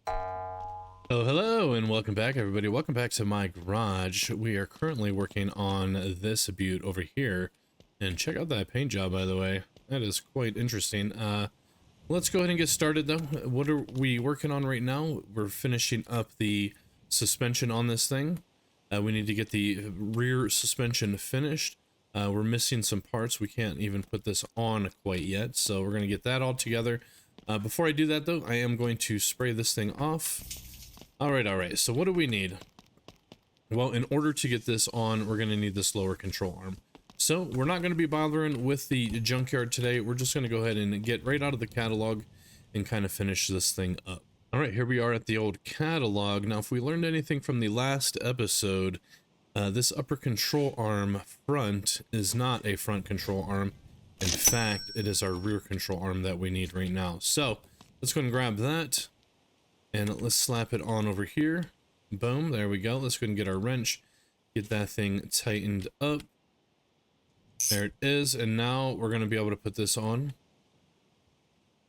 Oh, hello and welcome back, everybody. Welcome back to my garage. We are currently working on this butte over here, and check out that paint job, by the way. That is quite interesting. Let's go ahead and get started, though. What are we working on right now? We're finishing up the suspension on this thing. We need to get the rear suspension finished. We're missing some parts. We can't even put this on quite yet, so we're going to get that all together. Before I do that, though, I am going to spray this thing off. Alright, so what do we need? Well, in order to get this on, we're going to need this lower control arm. So, we're not going to be bothering with the junkyard today. We're just going to go ahead and get right out of the catalog and kind of finish this thing up. Alright, here we are at the old catalog. Now, if we learned anything from the last episode, this upper control arm front is not a front control arm. In fact, it is our rear control arm that we need right now. So, let's go and grab that. And let's slap it on over here. Boom, there we go. Let's go and get our wrench. Get that thing tightened up. There it is. And now we're going to be able to put this on.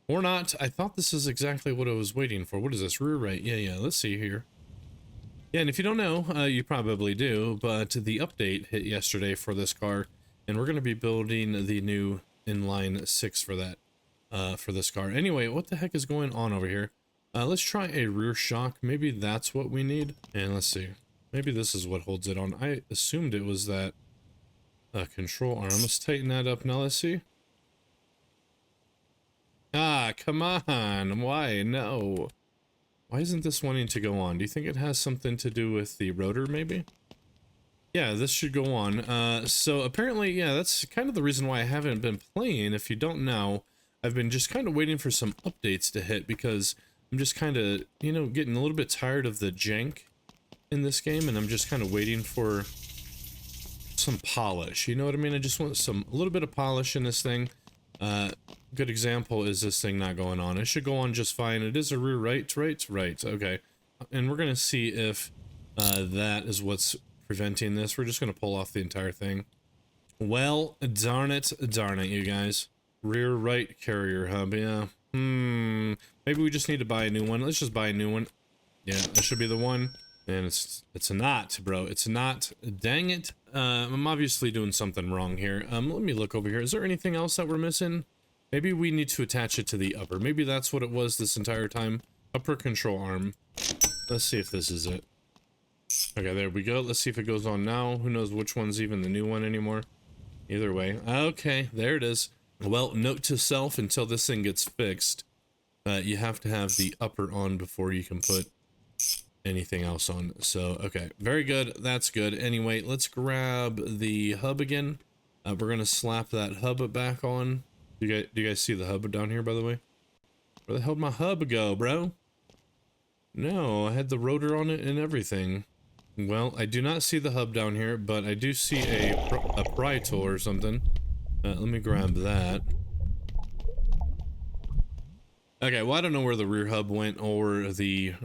Or not. I thought this is exactly what I was waiting for. What is this? Rear right. Yeah. Let's see here. Yeah, and if you don't know, you probably do. But the update hit yesterday for this car. And we're going to be building the new inline 6 for that. For this car. Anyway, what the heck is going on over here? Let's try a rear shock. Maybe that's what we need. And let's see. Maybe this is what holds it on. I assumed it was that control arm. Let's tighten that up now. Let's see. Ah, come on. Why? No. Why isn't this wanting to go on? Do you think it has something to do with the rotor, maybe? Yeah, this should go on. So apparently, yeah, that's kind of the reason why I haven't been playing. If you don't know, I've been just kind of waiting for some updates to hit because I'm just kind of, you know, getting a little bit tired of the jank in this game, and I'm just kind of waiting for some polish. You know what I mean? I just want a little bit of polish in this thing. Good example is this thing not going on. It should go on just fine. It is a rear right. Okay. And we're going to see if that is what's preventing this. We're just going to pull off the entire thing. Well, darn it, you guys. Rear right carrier hub, yeah. Maybe we just need to buy a new one. Let's just buy a new one. Yeah, that should be the one. And it's not, bro. It's not. Dang it. I'm obviously doing something wrong here. Let me look over here. Is there anything else that we're missing? Maybe we need to attach it to the upper. Maybe that's what it was this entire time. Upper control arm. Let's see if this is it. Okay, there we go. Let's see if it goes on now. Who knows which one's even the new one anymore. Either way. Okay, there it is. Well, note to self, until this thing gets fixed, you have to have the upper on before you can put anything else on. So, okay, very good. That's good. Anyway, let's grab the hub again. We're going to slap that hub back on. Do you guys see the hub down here, by the way? Where the hell did my hub go, bro? No, I had the rotor on it and everything. Well, I do not see the hub down here, but I do see a pry tool or something. Let me grab that. Okay, well, I don't know where the rear hub went or the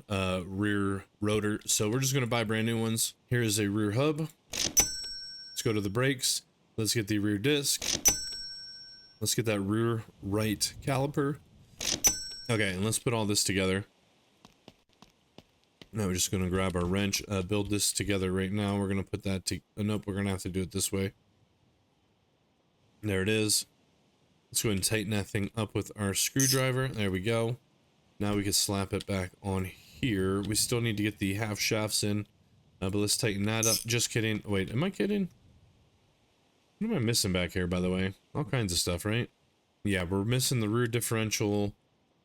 rear rotor, so we're just going to buy brand new ones. Here is a rear hub. Let's go to the brakes. Let's get the rear disc. Let's get that rear right caliper. Okay, and let's put all this together. Now we're just going to grab our wrench, build this together right now. We're going to put that to... nope, we're going to have to do it this way. There it is. Let's go ahead and tighten that thing up with our screwdriver. There we go. Now we can slap it back on here. We still need to get the half shafts in, but let's tighten that up. Just kidding. Wait, am I kidding? What am I missing back here, by the way? All kinds of stuff, right? Yeah, we're missing the rear differential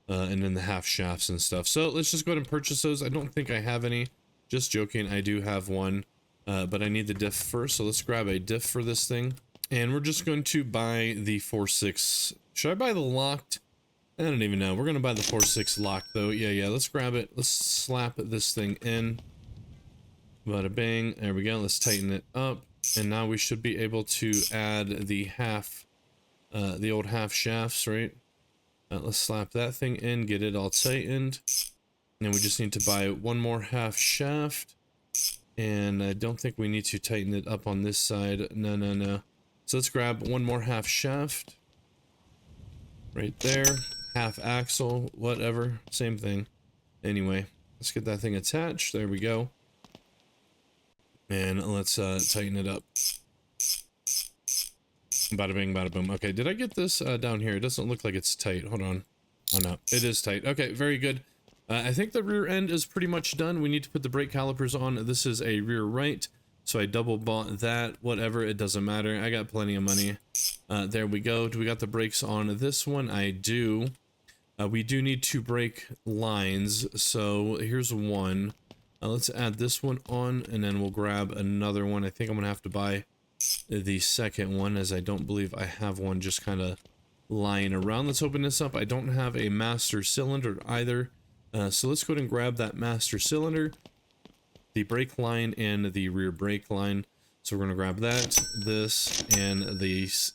and then the half shafts and stuff. So let's just go ahead and purchase those. I don't think I have any. Just joking. I do have one, but I need the diff first. So let's grab a diff for this thing. And we're just going to buy the 4.6. Should I buy the locked? I don't even know. We're going to buy the 4.6 locked, though. Yeah. Let's grab it. Let's slap this thing in. Bada bang. There we go. Let's tighten it up. And now we should be able to add the old half shafts, right? Let's slap that thing in. Get it all tightened. And we just need to buy one more half shaft. And I don't think we need to tighten it up on this side. No. So let's grab one more half shaft. Right there. Half axle, whatever. Same thing. Anyway, Let's get that thing attached. There we go. And let's tighten it up. Bada bing, bada boom. Okay, did I get this down here? It doesn't look like it's tight. Hold on. Oh no, it is tight. Okay, very good. I think the rear end is pretty much done. We need to put the brake calipers on. This is a rear right, so I double bought that. Whatever, it doesn't matter. I got plenty of money. There we go. Do we got the brakes on this one? I do. We do need 2 brake lines, so here's one. Let's add this one on, and then we'll grab another one. I think I'm gonna have to buy the second one, as I don't believe I have one just kind of lying around. Let's open this up. I don't have a master cylinder either, so let's go ahead and grab that master cylinder, the brake line, and the rear brake line. So we're gonna grab that, this, and these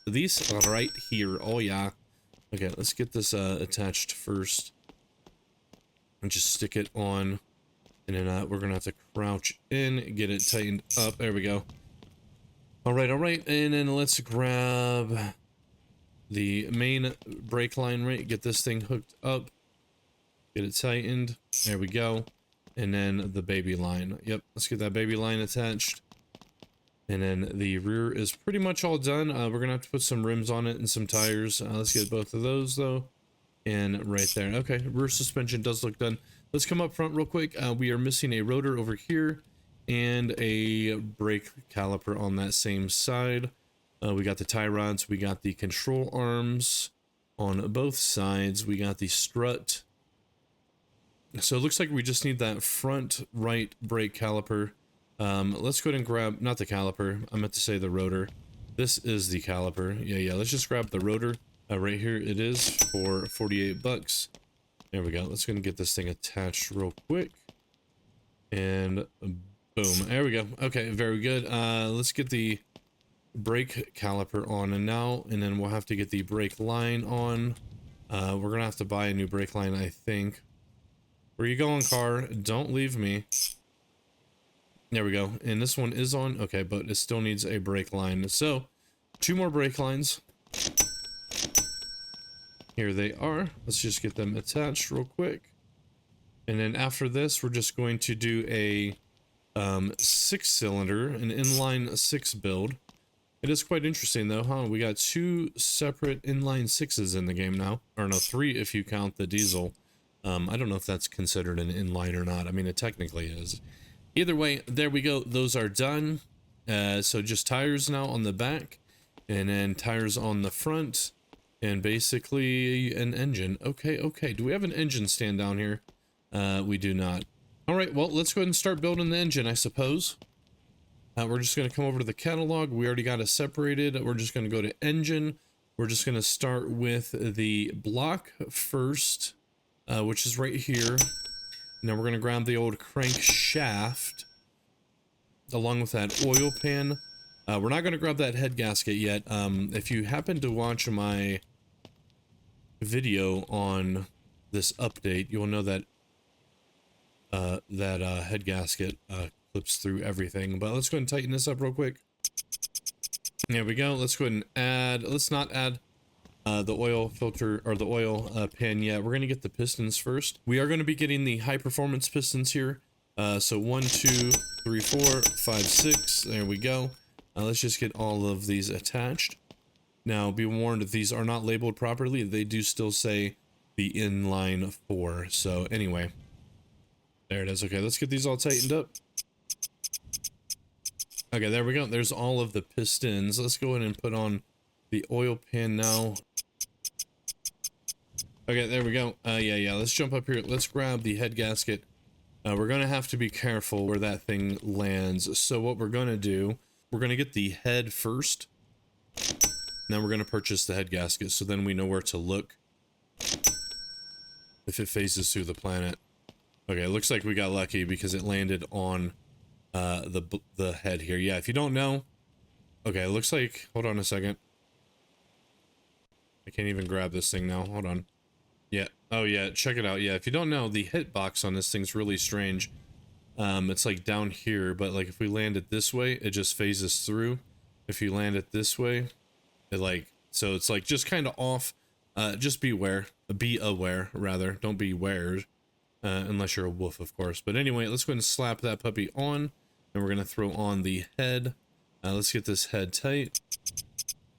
right here. Oh yeah. Okay, let's get this attached first, and just stick it on, and then we're gonna have to crouch in, get it tightened up. There we go. All right, and then let's grab the main brake line, right? Get this thing hooked up, get it tightened. There we go. And then the baby line. Yep, let's get that baby line attached. And then the rear is pretty much all done. We're gonna have to put some rims on it and some tires. Let's get both of those though. And right there. Okay, rear suspension does look done. Let's come up front real quick. We are missing a rotor over here and a brake caliper on that same side. We got the tie rods, we got the control arms on both sides, we got the strut. So it looks like we just need that front right brake caliper. Let's go ahead and grab, not the caliper, I meant to say the rotor. This is the caliper. Yeah, let's just grab the rotor. Right here it is for 48 bucks. There we go. Let's go and get this thing attached real quick. And boom, there we go. Okay, very good. Let's get the brake caliper on and then we'll have to get the brake line on. We're gonna have to buy a new brake line, I think. Where you going, car? Don't leave me. There we go. And this one is on. Okay, but it still needs a brake line. So 2 more brake lines. Here they are. Let's just get them attached real quick. And then after this, we're just going to do a 6-cylinder, an inline 6 build. It is quite interesting though, huh? We got 2 separate inline 6s in the game now. Or no, 3 if you count the diesel. I don't know if that's considered an inline or not. I mean, it technically is. Either way, there we go. Those are done. So just tires now on the back, and then tires on the front, and basically an engine. Okay. Do we have an engine stand down here? We do not. All right, well, let's go ahead and start building the engine, I suppose. We're just going to come over to the catalog. We already got it separated. We're just going to go to engine. We're just going to start with the block first, which is right here. Now we're going to grab the old crankshaft along with that oil pan. We're not going to grab that head gasket yet. If you happen to watch my video on this update, you'll know that head gasket clips through everything. But let's go ahead and tighten this up real quick. There we go. Let's go ahead and add, let's not add the oil filter or the oil pan yet. We're going to get the pistons first. We are going to be getting the high performance pistons here. So 1, 2, 3, 4, 5, 6. There we go. Let's just get all of these attached. Now be warned, if these are not labeled properly, they do still say the inline 4. So anyway, there it is. Okay, let's get these all tightened up. Okay, there we go. There's all of the pistons. Let's go ahead and put on the oil pan now. Okay, there we go. Yeah, let's jump up here. Let's grab the head gasket. We're gonna have to be careful where that thing lands. So what we're gonna do, we're gonna get the head first. Then we're gonna purchase the head gasket, so then we know where to look if it phases through the planet. Okay, it looks like we got lucky because it landed on the head here. Yeah, if you don't know, okay, it looks like, hold on a second. I can't even grab this thing now. Hold on. Yeah. Oh yeah, check it out. Yeah, if you don't know, the hitbox on this thing's really strange. It's like down here, but like if we land it this way, it just phases through. If you land it this way, it like, so it's like just kind of off. Just beware. Be aware, rather. Don't be aware. unless you're a wolf, of course. But anyway, let's go ahead and slap that puppy on, and we're going to throw on the head. Let's get this head tight.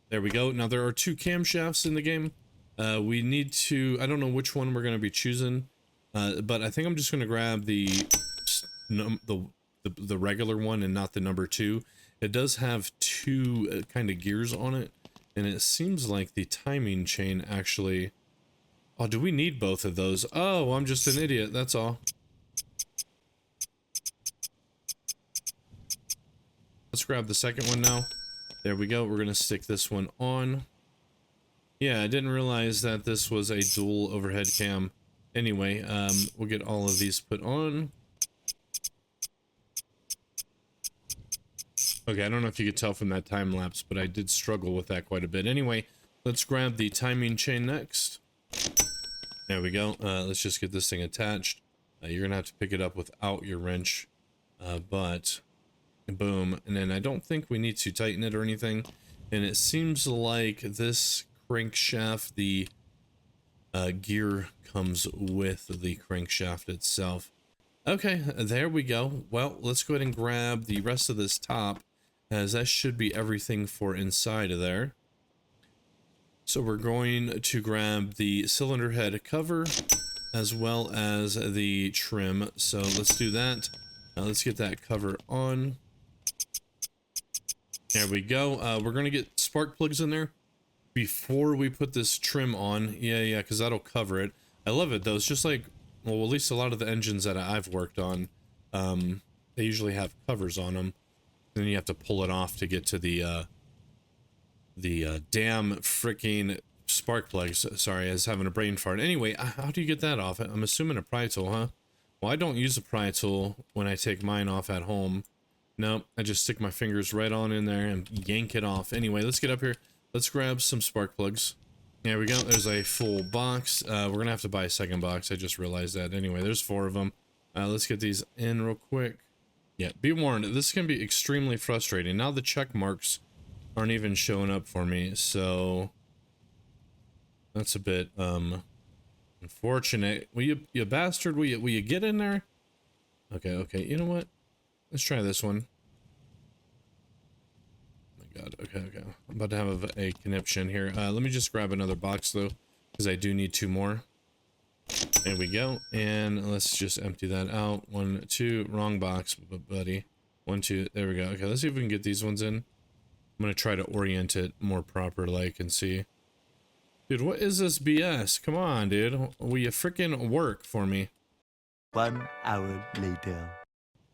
There we go. Now, there are 2 camshafts in the game. We need to, I don't know which one we're going to be choosing, but I think I'm just going to grab the regular one and not the number 2. It does have 2 kind of gears on it, and it seems like the timing chain actually... Oh, do we need both of those? Oh, I'm just an idiot, that's all. Let's grab the second one now. There we go, we're gonna stick this one on. Yeah, I didn't realize that this was a dual overhead cam. Anyway, we'll get all of these put on. Okay, I don't know if you could tell from that time lapse, but I did struggle with that quite a bit. Anyway, let's grab the timing chain next. There we go. Let's just get this thing attached. You're gonna have to pick it up without your wrench, but boom. And then I don't think we need to tighten it or anything. And it seems like this crankshaft, the gear comes with the crankshaft itself. Okay, there we go. Well, let's go ahead and grab the rest of this top, as that should be everything for inside of there. So we're going to grab the cylinder head cover as well as the trim. So let's do that. Now let's get that cover on. There we go. We're going to get spark plugs in there before we put this trim on. Yeah, because that'll cover it. I love it though. It's just like, well, at least a lot of the engines that I've worked on, they usually have covers on them. Then you have to pull it off to get to the damn freaking spark plugs. Sorry, I was having a brain fart. Anyway, how do you get that off? I'm assuming a pry tool, huh? Well, I don't use a pry tool when I take mine off at home. No, I just stick my fingers right on in there and yank it off. Anyway, let's get up here. Let's grab some spark plugs. There we go. There's a full box. We're gonna have to buy a second box. I just realized that. Anyway, there's 4 of them. Let's get these in real quick. Yeah, be warned, this can be extremely frustrating. Now the check marks aren't even showing up for me, so that's a bit unfortunate. Will you bastard, will you get in there? Okay, you know what, let's try this one. Oh my god, okay, I'm about to have a conniption here. Let me just grab another box though, because I do need 2 more. There we go, and let's just empty that out. 1, 2, wrong box, buddy. 1, 2, there we go. Okay, let's see if we can get these ones in. I'm gonna try to orient it more proper like and see. Dude, what is this BS? Come on, dude. Will you freaking work for me? 1 hour later.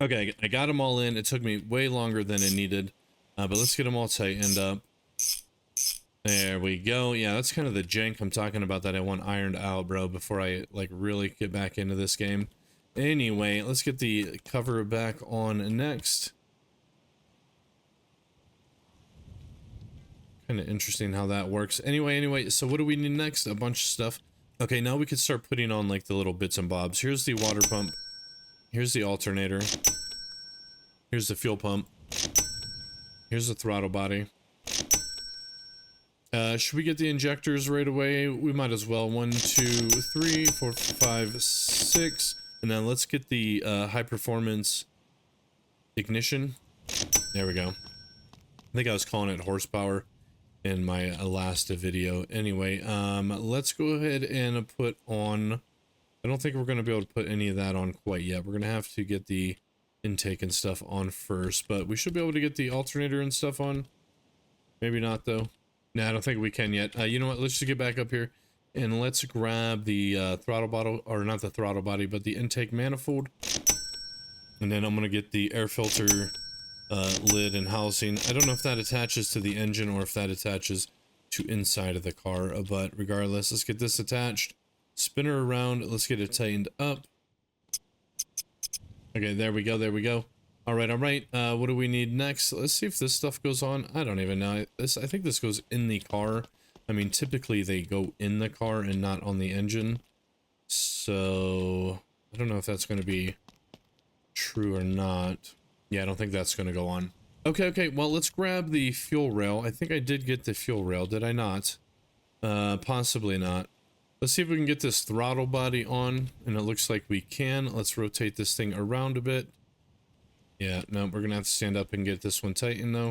Okay, I got them all in. It took me way longer than it needed, but let's get them all tightened up. There we go. Yeah, that's kind of the jank I'm talking about that I want ironed out, bro, before I like really get back into this game. Anyway, let's get the cover back on next. Kind of interesting how that works. Anyway, so what do we need next? A bunch of stuff. Okay, now we can start putting on like the little bits and bobs. Here's the water pump. Here's the alternator. Here's the fuel pump. Here's the throttle body. Should we get the injectors right away? We might as well. 1, 2, 3, 4, 5, 6. And then let's get the high performance ignition. There we go. I think I was calling it horsepower in my last video. Anyway, let's go ahead and put on... I don't think we're going to be able to put any of that on quite yet. We're going to have to get the intake and stuff on first, but we should be able to get the alternator and stuff on. Maybe not though. Nah, I don't think we can yet. You know what? Let's just get back up here and let's grab the throttle bottle, or not the throttle body, but the intake manifold. And then I'm going to get the air filter lid and housing. I don't know if that attaches to the engine or if that attaches to inside of the car, but regardless, let's get this attached. Spin her around. Let's get it tightened up. Okay, there we go. All right. What do we need next? Let's see if this stuff goes on. I don't even know. I think this goes in the car. I mean, typically they go in the car and not on the engine. So I don't know if that's going to be true or not. Yeah, I don't think that's going to go on. Okay. Well, let's grab the fuel rail. I think I did get the fuel rail. Did I not? Possibly not. Let's see if we can get this throttle body on, and it looks like we can. Let's rotate this thing around a bit. Yeah, no, we're gonna have to stand up and get this one tightened though.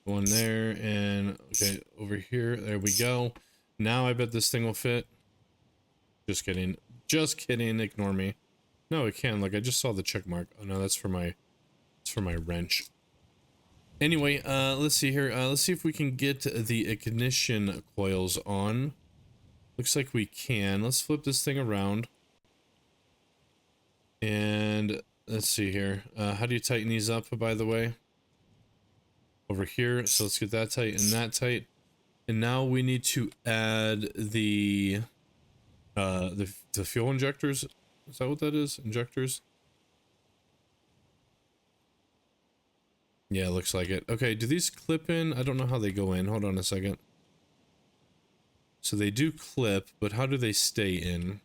One there, and okay, over here, there we go. Now I bet this thing will fit. Just kidding. Just kidding, ignore me. No, it can. Like, I just saw the check mark. Oh no, that's for my wrench. Anyway, let's see here. Let's see if we can get the ignition coils on. Looks like we can. Let's flip this thing around. And let's see here. How do you tighten these up, by the way? Over here. So let's get that tight and that tight. And now we need to add the fuel injectors. Is that what that is? Injectors? Yeah, looks like it. Okay, do these clip in? I don't know how they go in. Hold on a second. So they do clip, but how do they stay in?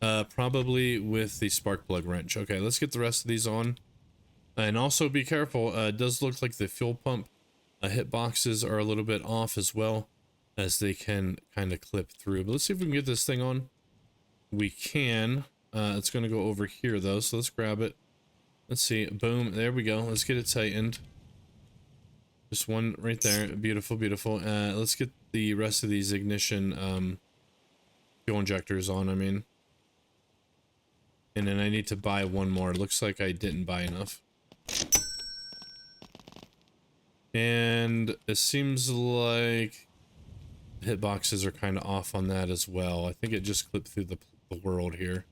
Probably with the spark plug wrench. Okay, let's get the rest of these on. And also be careful. It does look like the fuel pump hitboxes are a little bit off as well, as they can kind of clip through. But let's see if we can get this thing on. We can. It's going to go over here though, so let's grab it. Let's see. Boom. There we go. Let's get it tightened. Just one right there. Beautiful, beautiful. Let's get the rest of these ignition fuel injectors on, I mean. And then I need to buy one more. It looks like I didn't buy enough. And it seems like hitboxes are kind of off on that as well. I think it just clipped through the world here.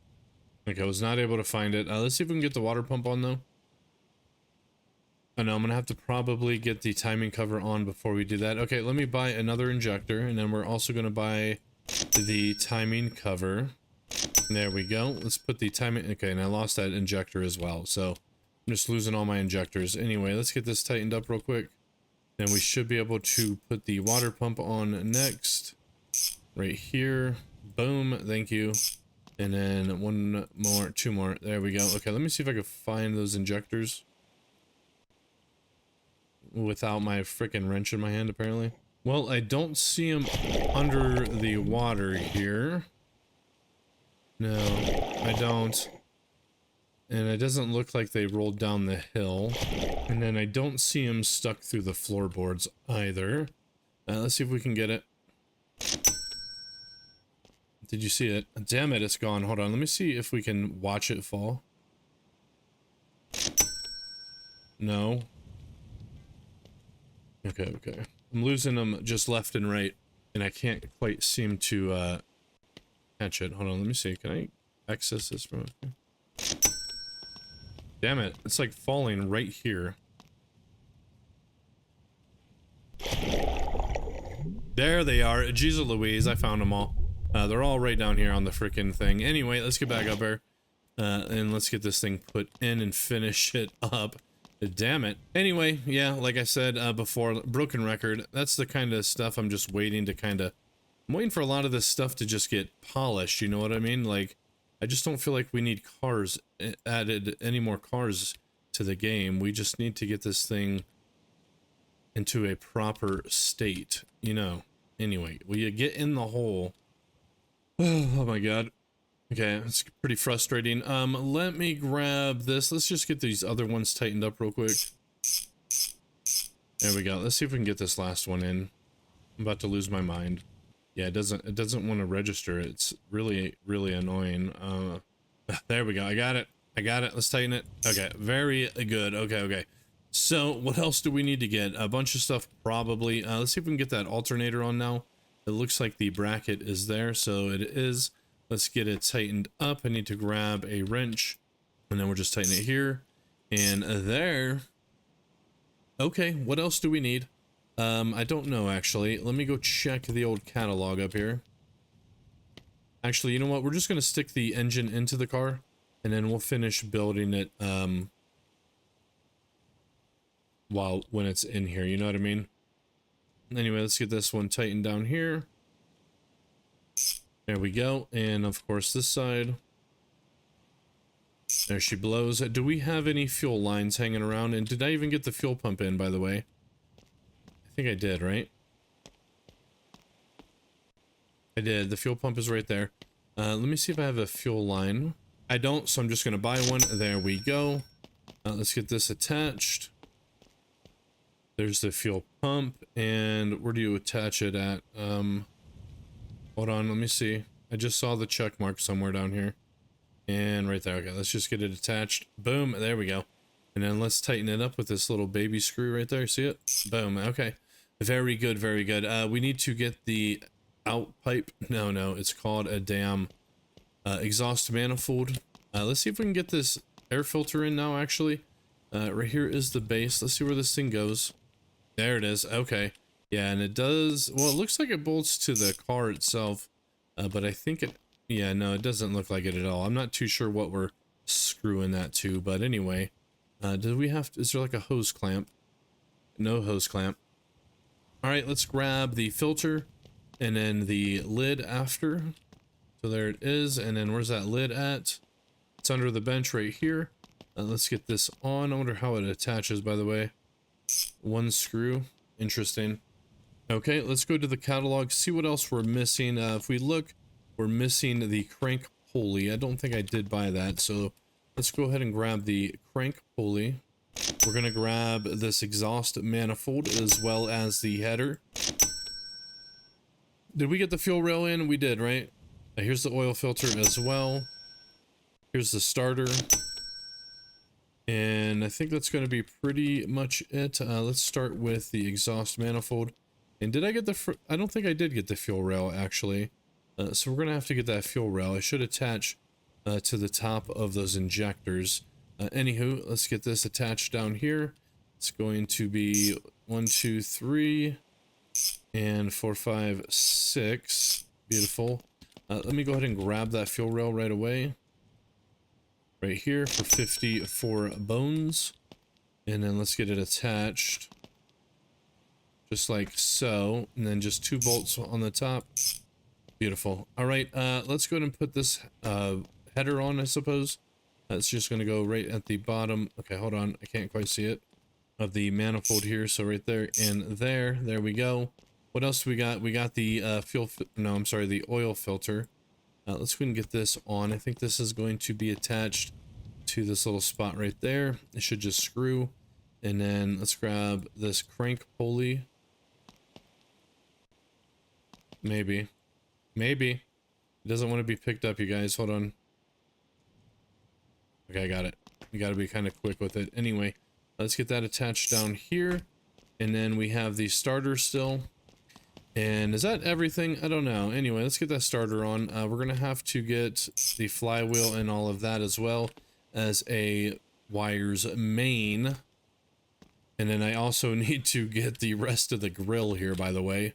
Okay, I was not able to find it. Let's see if we can get the water pump on though. I know I'm gonna have to probably get the timing cover on before we do that. Okay, let me buy another injector, and then we're also gonna buy the timing cover. There we go. Let's put the timing. Okay, and I lost that injector as well, so I'm just losing all my injectors. Anyway, let's get this tightened up real quick. Then we should be able to put the water pump on next. Right here. Boom. Thank you. And then one more, two more. There we go. Okay, let me see if I can find those injectors without my freaking wrench in my hand, apparently. Well, I don't see them under the water here. No, I don't. And it doesn't look like they rolled down the hill. And then I don't see them stuck through the floorboards either. Let's see if we can get it. Did you see it? Damn it, it's gone. Hold on, let me see if we can watch it fall. No. Okay, okay. I'm losing them just left and right, and I can't quite seem to catch it. Hold on, let me see. Can I access this from here? Damn it, it's like falling right here. There they are. Jesus Louise, I found them all. They're all right down here on the freaking thing. Anyway, let's get back up here. And let's get this thing put in and finish it up. Damn it. Anyway, yeah, like I said before, broken record. That's the kind of stuff I'm just waiting to I'm waiting for a lot of this stuff to just get polished, you know what I mean? Like, I just don't feel like we need cars added, any more cars to the game. We just need to get this thing into a proper state, you know. Anyway, will you get in the hole? Oh my god. Okay, it's pretty frustrating. Let me grab this. Let's just get these other ones tightened up real quick. There we go. Let's see if we can get this last one in. I'm about to lose my mind. Yeah, it doesn't want to register. It's really, really annoying. There we go. I got it. Let's tighten it. Okay, very good. Okay. So, what else do we need to get? A bunch of stuff, probably. Let's see if we can get that alternator on now. It looks like the bracket is there, so it is. Let's get it tightened up. I need to grab a wrench, and then we'll just tighten it here and there. Okay, what else do we need? I don't know, actually. Let me go check the old catalog up here. Actually, you know what? We're just going to stick the engine into the car, and then we'll finish building it when it's in here, you know what I mean? Anyway, let's get this one tightened down here. There we go. And of course this side. There she blows. Do we have any fuel lines hanging around? And did I even get the fuel pump in, by the way? I think I did, right? I I did. The fuel pump is right there. Let me see if I have a fuel line. I don't, so I'm just going to buy one. There we go. Let's get this attached. There's the fuel pump. And where do you attach it at? Hold on, let me see. I just saw the check mark somewhere down here. And right there. Okay, let's just get it attached. Boom, there we go. And then let's tighten it up with this little baby screw right there. See it? Boom, okay. Very good, very good. We need to get the out pipe. No, it's called a damn exhaust manifold. Let's see if we can get this air filter in now, actually. Right here is the base. Let's see where this thing goes. There it is. Okay. Yeah, and it does... Well, it looks like it bolts to the car itself. But I think it... Yeah, no, it doesn't look like it at all. I'm not too sure what we're screwing that to. But anyway, do we have... Is there like a hose clamp? No hose clamp. Alright, let's grab the filter. And then the lid after. So there it is. And then where's that lid at? It's under the bench right here. Let's get this on. I wonder how it attaches, by the way. One screw. Interesting. Okay, let's go to the catalog, see what else we're missing. If we look, we're missing the crank pulley. I don't think I did buy that, so let's go ahead and grab the crank pulley. We're going to grab this exhaust manifold as well as the header. Did we get the fuel rail in? We did, right? Here's the oil filter as well. Here's the starter. And I think that's going to be pretty much it. Let's start with the exhaust manifold. And did I get the... I don't think I did get the fuel rail, actually. So we're going to have to get that fuel rail. I should attach to the top of those injectors. Anywho, let's get this attached down here. It's going to be 1, 2, 3, and 4, 5, 6. Beautiful. Let me go ahead and grab that fuel rail right away. Right here for 54 bones. And then let's get it attached. Just like so. And then just 2 bolts on the top. Beautiful. Alright, let's go ahead and put this header on, I suppose. It's just going to go right at the bottom. Okay, hold on. I can't quite see it. Of the manifold here. So right there and there. There we go. What else do we got? We got the the oil filter. Let's go ahead and get this on. I think this is going to be attached to this little spot right there. It should just screw. And then let's grab this crank pulley. Maybe. It doesn't want to be picked up, you guys. Hold on. Okay, I got it. You got to be kind of quick with it. Anyway, let's get that attached down here. And then we have the starter still. And is that everything? I don't know. Anyway, let's get that starter on. We're going to have to get the flywheel and all of that as well as a wires main. And then I also need to get the rest of the grill here, by the way.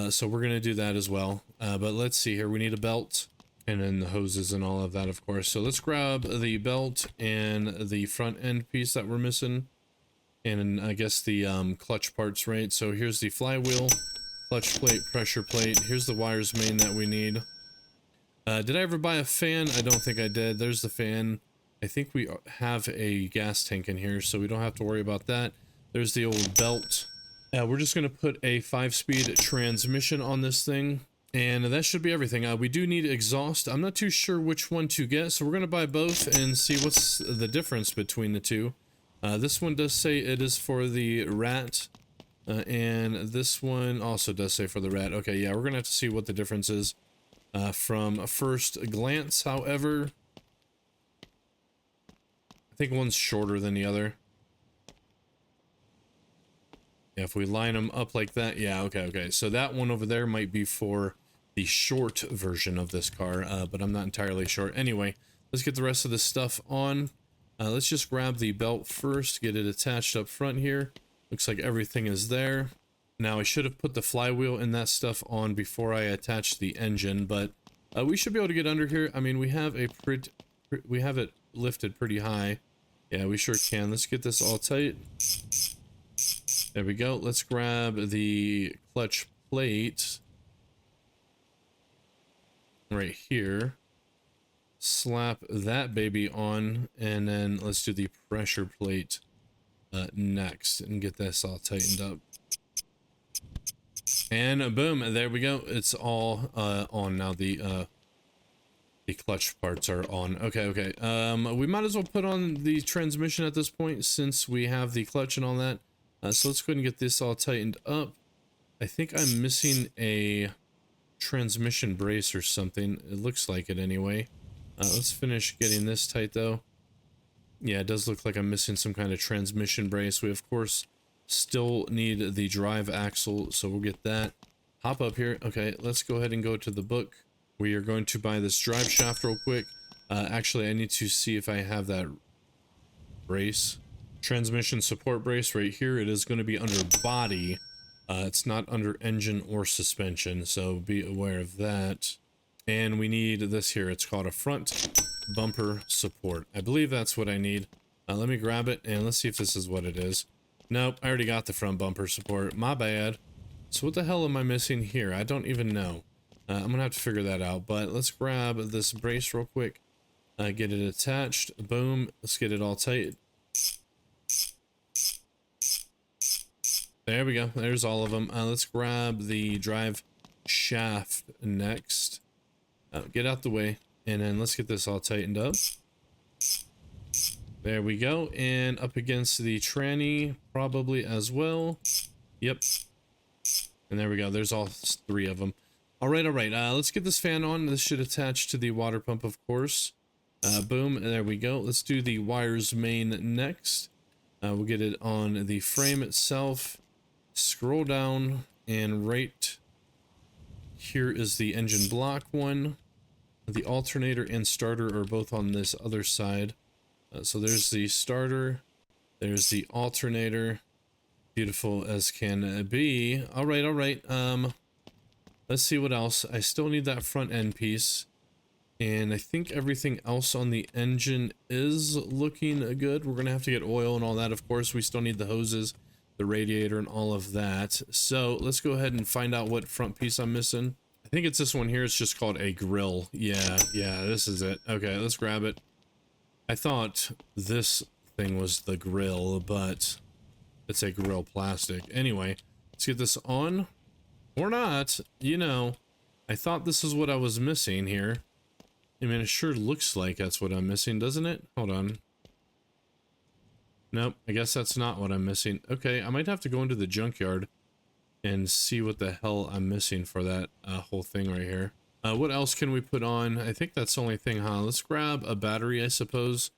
So we're going to do that as well. But let's see here. We need a belt and then the hoses and all of that, of course. So let's grab the belt and the front end piece that we're missing. And I guess the clutch parts, right? So here's the flywheel. Clutch plate, pressure plate. Here's the wires main that we need. Did I ever buy a fan? I don't think I did. There's the fan. I think we have a gas tank in here, so we don't have to worry about that. There's the old belt. We're just going to put a 5-speed transmission on this thing. And that should be everything. We do need exhaust. I'm not too sure which one to get, so we're going to buy both and see what's the difference between the two. This one does say it is for the rat. And this one also does say for the rat. Okay, yeah, we're going to have to see what the difference is from first glance. However, I think one's shorter than the other. Yeah, if we line them up like that. Yeah, okay. So that one over there might be for the short version of this car, but I'm not entirely sure. Anyway, let's get the rest of this stuff on. Let's just grab the belt first, get it attached up front here. Looks like everything is there. Now I should have put the flywheel and that stuff on before I attached the engine, but we should be able to get under here. I mean, we have it lifted pretty high. Yeah, we sure can. Let's get this all tight. There we go. Let's grab the clutch plate right here. Slap that baby on, and then let's do the pressure plate next and get this all tightened up. And boom, there we go. It's all on now. The clutch parts are on. Okay. We might as well put on the transmission at this point since we have the clutch and all that. So let's go ahead and get this all tightened up. I think I'm missing a transmission brace or something. It looks like it anyway. Let's finish getting this tight though. Yeah, it does look like I'm missing some kind of transmission brace. We of course still need the drive axle, so we'll get that. Hop up here. Okay, let's go ahead and go to the book. We are going to buy this drive shaft real quick. Actually, I need to see if I have that brace. Transmission support brace right here. It is going to be under body. It's not under engine or suspension, so be aware of that. And we need this here. It's called a front bumper support. I believe that's what I need. Let me grab it and let's see if this is what it is. Nope, I already got the front bumper support. My bad. So what the hell am I missing here? I don't even know. I'm gonna have to figure that out, but let's grab this brace real quick. Get it attached. Boom. Let's get it all tight. There we go. There's all of them. Let's grab the drive shaft next. Get out the way, and then let's get this all tightened up. There we go, and up against the tranny probably as well. Yep. And there we go. There's all three of them. All right. Let's get this fan on. This should attach to the water pump, of course. Boom. And there we go. Let's do the wires main next. We'll get it on the frame itself. Scroll down, and right here is the engine block one. The alternator and starter are both on this other side. So there's the starter. There's the alternator. Beautiful as can be. All right. Let's see what else. I still need that front end piece. And I think everything else on the engine is looking good. We're going to have to get oil and all that. Of course, we still need the hoses, the radiator, and all of that. So let's go ahead and find out what front piece I'm missing. I think it's this one here. It's just called a grill. Yeah, this is it. Okay, let's grab it. I thought this thing was the grill, but it's a grill plastic. Anyway, let's get this on. Or not, you know. I thought this is what I was missing here. I mean, it sure looks like that's what I'm missing, doesn't it? Hold on. Nope, I guess that's not what I'm missing. Okay, I might have to go into the junkyard and see what the hell I'm missing for that whole thing right here. What else can we put on? I think that's the only thing, huh? Let's grab a battery, I suppose.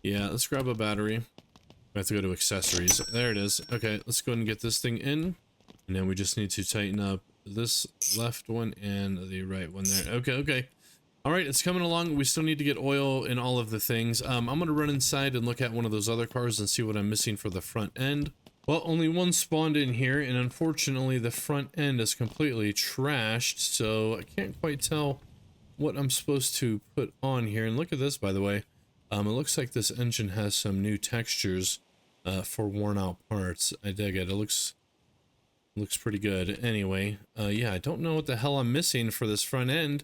Yeah, let's grab a battery. We have to go to accessories. There it is. Okay, let's go ahead and get this thing in. And then we just need to tighten up this left one and the right one there. Okay. All right, it's coming along. We still need to get oil in all of the things. I'm going to run inside and look at one of those other cars and see what I'm missing for the front end. Well, only one spawned in here, and unfortunately the front end is completely trashed, so I can't quite tell what I'm supposed to put on here. And look at this, by the way. It looks like this engine has some new textures for worn out parts. I dig it. It looks pretty good. Anyway, yeah, I don't know what the hell I'm missing for this front end.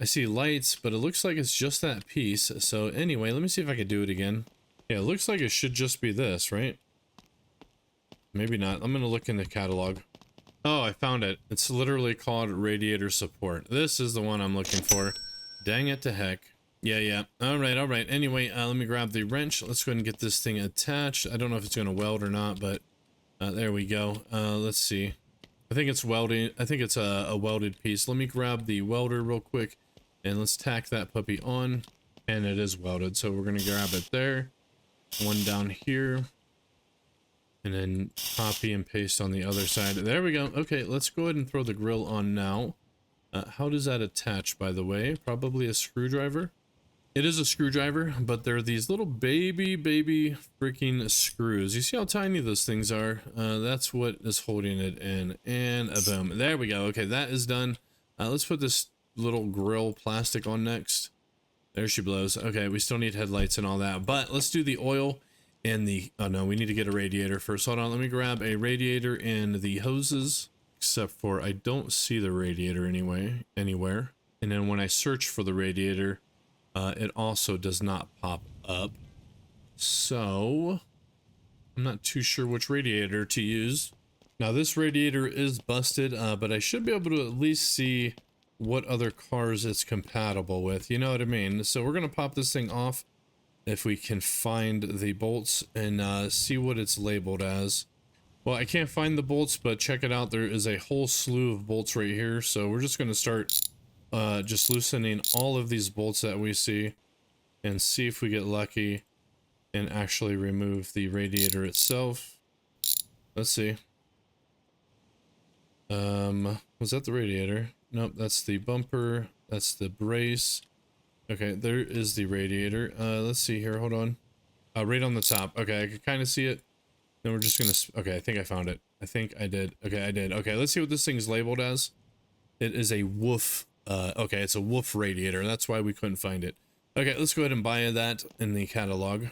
I see lights, but it looks like it's just that piece. So anyway, let me see if I can do it again. Yeah, it looks like it should just be this, right? Maybe not. I'm going to look in the catalog. Oh, I found it. It's literally called radiator support. This is the one I'm looking for. Dang it to heck. Yeah. All right. Anyway, let me grab the wrench. Let's go ahead and get this thing attached. I don't know if it's going to weld or not, but there we go. Let's see. I think it's welding. I think it's a welded piece. Let me grab the welder real quick and let's tack that puppy on. And it is welded, so we're going to grab it there. One down here. And then copy and paste on the other side. There we go. Okay, let's go ahead and throw the grill on now. How does that attach, by the way? Probably a screwdriver. It is a screwdriver, but they're these little baby freaking screws. You see how tiny those things are? That's what is holding it in. And boom. There we go. Okay, that is done. Let's put this little grill plastic on next. There she blows. Okay, we still need headlights and all that, but let's do the oil and the... Oh no, we need to get a radiator first. Hold on, let me grab a radiator and the hoses. Except for I don't see the radiator anywhere. And then when I search for the radiator, it also does not pop up. So I'm not too sure which radiator to use. Now this radiator is busted, but I should be able to at least see what other cars it's compatible with. You know what I mean? So we're going to pop this thing off if we can find the bolts and see what it's labeled as. Well, I can't find the bolts, but check it out. There is a whole slew of bolts right here. So we're just going to start just loosening all of these bolts that we see and see if we get lucky and actually remove the radiator itself. Let's see. Was that the radiator? Nope, that's the bumper. That's the brace. Okay, there is the radiator. Let's see here. Hold on. Right on the top. Okay, I can kind of see it. Then we're just gonna... Okay, I think I found it. I think I did. Okay, I did. Okay, let's see what this thing's labeled as. It is a woof. Okay, it's a woof radiator. That's why we couldn't find it. Okay, let's go ahead and buy that in the catalog.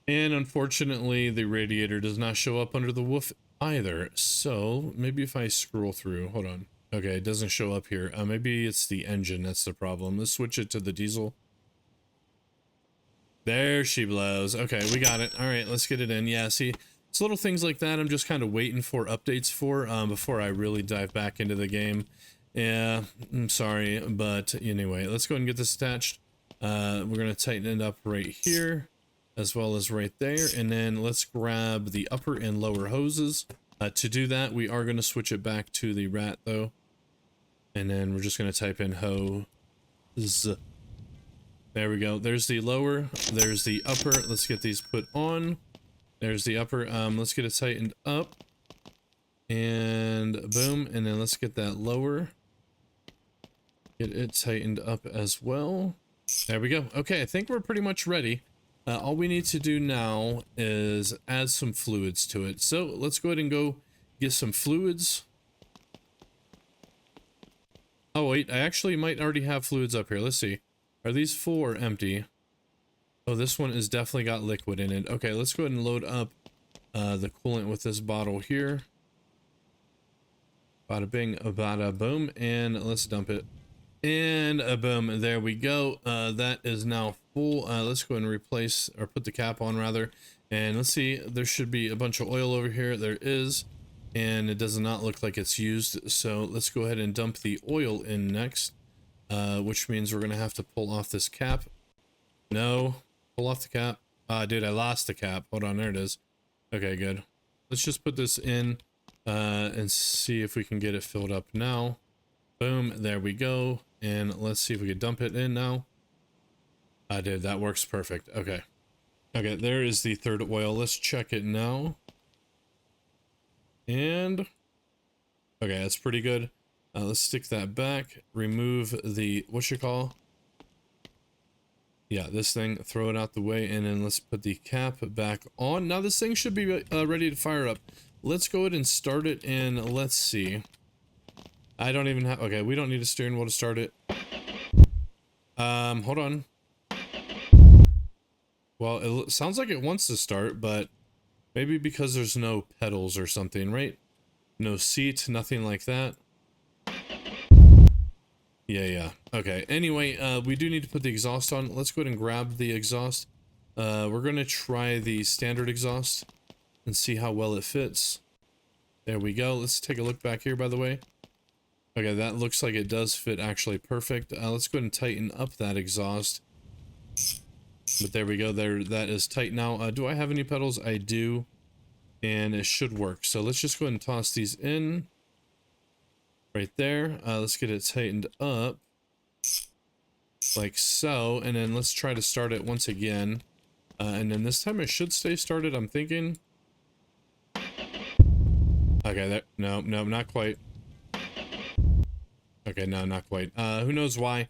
And unfortunately, the radiator does not show up under the woof either. So maybe if I scroll through, hold on. Okay, it doesn't show up here. Maybe it's the engine that's the problem. Let's switch it to the diesel. There she blows. Okay, we got it. All right, let's get it in. Yeah, see, it's little things like that I'm just kind of waiting for updates for before I really dive back into the game. Yeah, I'm sorry, but anyway, let's go ahead and get this attached. We're going to tighten it up right here, as well as right there, and then let's grab the upper and lower hoses. To do that, we are going to switch it back to the rat, though. And then we're just going to type in hose. There we go. There's the lower. There's the upper. Let's get these put on. There's the upper. Let's get it tightened up. And boom. And then let's get that lower. Get it tightened up as well. There we go. Okay, I think we're pretty much ready. All we need to do now is add some fluids to it. So let's go ahead and go get some fluids. Oh wait, I actually might already have fluids up here. Let's see. Are these full or empty? Oh, this one is definitely got liquid in it. Okay, let's go ahead and load up the coolant with this bottle here. Bada bing, bada boom, and let's dump it. And boom, there we go. That is now full. Let's go ahead and replace, or put the cap on rather. And let's see, there should be a bunch of oil over here. There is, and it does not look like it's used. So let's go ahead and dump the oil in next, which means we're gonna have to pull off this cap. No, pull off the cap. Dude, I lost the cap. Hold on, there it is. Okay, good. Let's just put this in and see if we can get it filled up now. Boom, there we go. And let's see if we can dump it in now. I did. That works perfect. Okay. Okay, there is the third oil. Let's check it now. And okay, that's pretty good. Let's stick that back. Remove the yeah, this thing. Throw it out the way, and then let's put the cap back on. Now this thing should be ready to fire up. Let's go ahead and start it, and let's see. I don't even have... Okay, we don't need a steering wheel to start it. Hold on. Well, it sounds like it wants to start, but maybe because there's no pedals or something, right? No seat, nothing like that. Yeah. Okay, anyway, we do need to put the exhaust on. Let's go ahead and grab the exhaust. We're going to try the standard exhaust and see how well it fits. There we go. Let's take a look back here, by the way. Okay, that looks like it does fit actually perfect. Let's go ahead and tighten up that exhaust. But there we go. There, that is tight now. Do I have any pedals? I do. And it should work. So let's just go ahead and toss these in. Right there. Let's get it tightened up. Like so. And then let's try to start it once again. And then this time it should stay started, I'm thinking. Okay, there. No, not quite. Okay, no, not quite. Who knows why?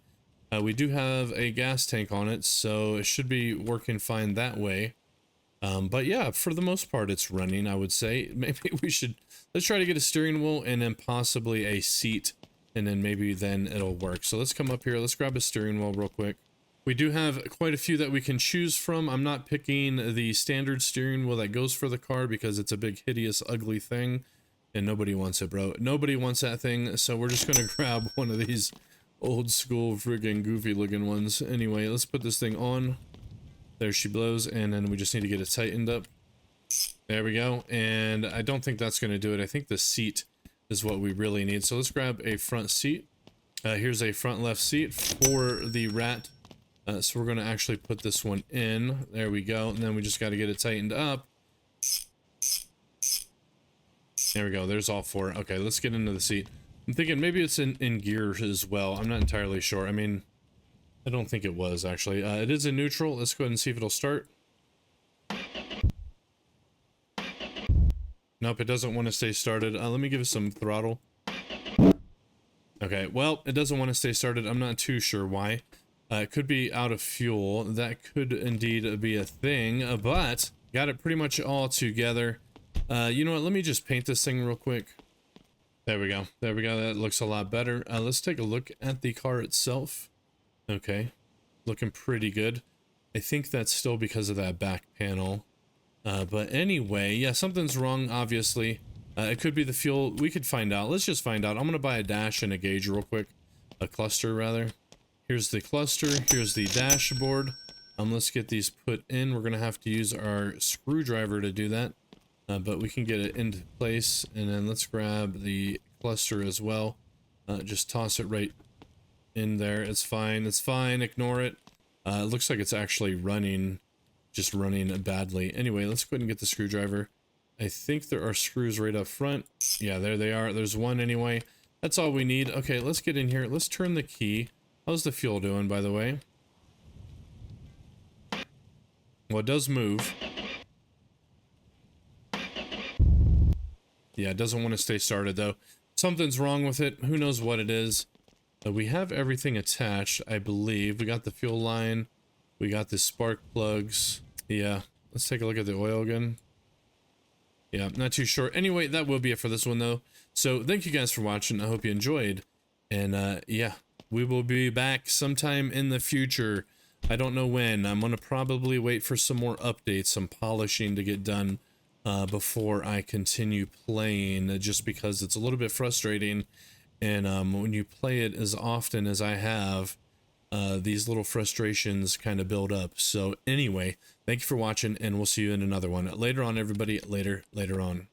We do have a gas tank on it, so it should be working fine that way. But yeah, for the most part, it's running, I would say. Maybe we should... Let's try to get a steering wheel and then possibly a seat, and then maybe then it'll work. So let's come up here. Let's grab a steering wheel real quick. We do have quite a few that we can choose from. I'm not picking the standard steering wheel that goes for the car because it's a big, hideous, ugly thing. And nobody wants it, bro. Nobody wants that thing, so we're just gonna grab one of these old school friggin' goofy looking ones. Anyway, let's put this thing on. There she blows, and then we just need to get it tightened up. There we go. And I don't think that's going to do it. I think the seat is what we really need. So let's grab a front seat. Here's a front left seat for the rat. So we're going to actually put this one in. There we go. And then we just got to get it tightened up. There we go. There's all four. Okay, let's get into the seat. I'm thinking maybe it's in gear as well. I'm not entirely sure. I mean, I don't think it was actually. It is in neutral. Let's go ahead and see if it'll start. Nope, it doesn't want to stay started. Let me give it some throttle. Okay, well, it doesn't want to stay started. I'm not too sure why. It could be out of fuel. That could indeed be a thing, but got it pretty much all together. You know what? Let me just paint this thing real quick. There we go. There we go. That looks a lot better. Let's take a look at the car itself. Okay, looking pretty good. I think that's still because of that back panel. But anyway, yeah, something's wrong, obviously. It could be the fuel. We could find out. Let's just find out. I'm going to buy a dash and a gauge real quick. A cluster, rather. Here's the cluster. Here's the dashboard. Let's get these put in. We're going to have to use our screwdriver to do that. But we can get it into place. And then let's grab the cluster as well. Just toss it right in there. It's fine. It's fine. Ignore it. It looks like it's actually running. Just running badly. Anyway, let's go ahead and get the screwdriver. I think there are screws right up front. Yeah, there they are. There's one anyway. That's all we need. Okay, let's get in here. Let's turn the key. How's the fuel doing, by the way? Well, it does move. Yeah, it doesn't want to stay started, though. Something's wrong with it. Who knows what it is? We have everything attached, I believe. We got the fuel line. We got the spark plugs. Yeah, let's take a look at the oil again. Yeah, not too sure. Anyway, that will be it for this one, though. So thank you guys for watching. I hope you enjoyed. And yeah, we will be back sometime in the future. I don't know when. I'm going to probably wait for some more updates, some polishing to get done before I continue playing, just because it's a little bit frustrating. And when you play it as often as I have, these little frustrations kind of build up. So anyway, thank you for watching, and we'll see you in another one later on, everybody. Later on.